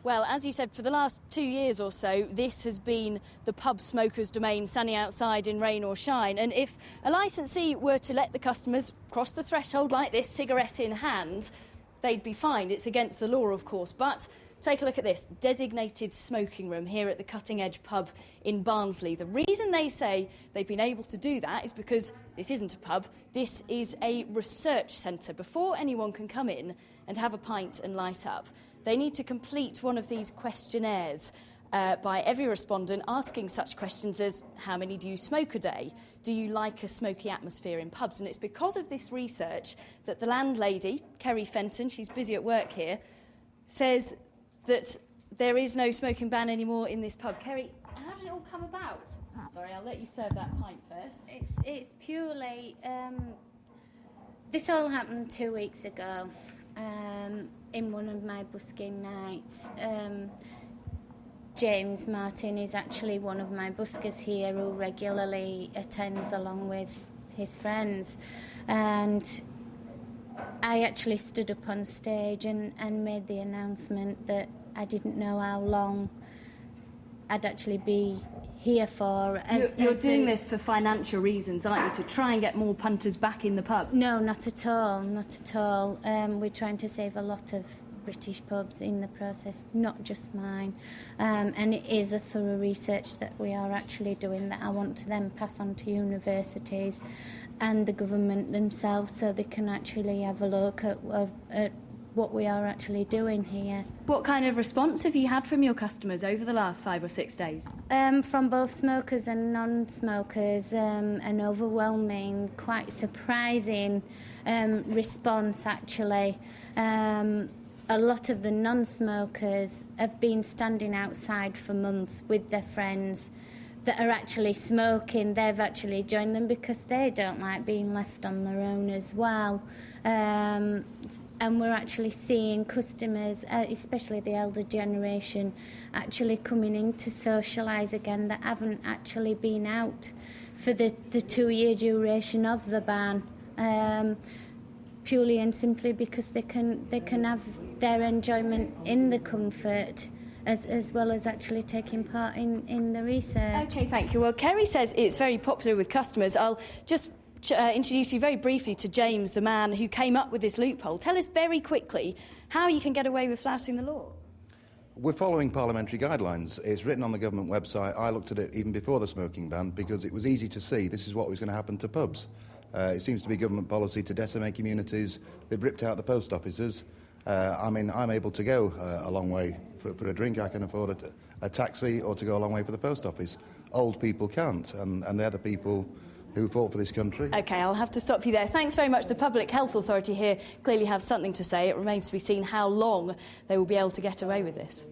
Well, as you said, for the last 2 years or so, this has been the pub smokers' domain, standing outside in rain or shine. And if a licensee were to let the customers cross the threshold like this, cigarette in hand, they'd be fined. It's against the law, of course. But take a look at this designated smoking room here at the Cutting Edge pub in Barnsley. The reason they say they've been able to do that is because this isn't a pub. This is a research centre. Before anyone can come in and have a pint and light up, they need to complete one of these questionnaires by every respondent, asking such questions as, how many do you smoke a day? Do you like a smoky atmosphere in pubs? And it's because of this research that the landlady, Kerry Fenton, she's busy at work here, says that there is no smoking ban anymore in this pub. Kerry, how did it all come about? Sorry, I'll let you serve that pint first. It's purely... this all happened 2 weeks ago. In one of my busking nights. James Martin is actually one of my buskers here who regularly attends along with his friends, and I actually stood up on stage and made the announcement that I didn't know how long I'd actually be here for. You're doing this for financial reasons, aren't you, to try and get more punters back in the pub? No, not at all, not at all. We're trying to save a lot of British pubs in the process, not just mine. And it is a thorough research that we are actually doing that I want to then pass on to universities and the government themselves so they can actually have a look at what we are actually doing here. What kind of response have you had from your customers over the last 5 or 6 days? From both smokers and non-smokers, an overwhelming, quite surprising response actually. A lot of the non-smokers have been standing outside for months with their friends that are actually smoking. They've actually joined them because they don't like being left on their own as well. And we're actually seeing customers, especially the elder generation, actually coming in to socialise again that haven't actually been out for the 2-year duration of the ban. Purely and simply because they can have their enjoyment in the comfort as well as actually taking part in the research. OK, thank you. Well, Kerry says it's very popular with customers. I'll just introduce you very briefly to James, the man who came up with this loophole. Tell us very quickly how you can get away with flouting the law. We're following parliamentary guidelines. It's written on the government website. I looked at it even before the smoking ban because it was easy to see this is what was going to happen to pubs. It seems to be government policy to decimate communities. They've ripped out the post offices. I mean, I'm able to go a long way for a drink. I can afford a taxi or to go a long way for the post office. Old people can't, and they're the people who fought for this country. OK, I'll have to stop you there. Thanks very much. The Public Health Authority here clearly have something to say. It remains to be seen how long they will be able to get away with this.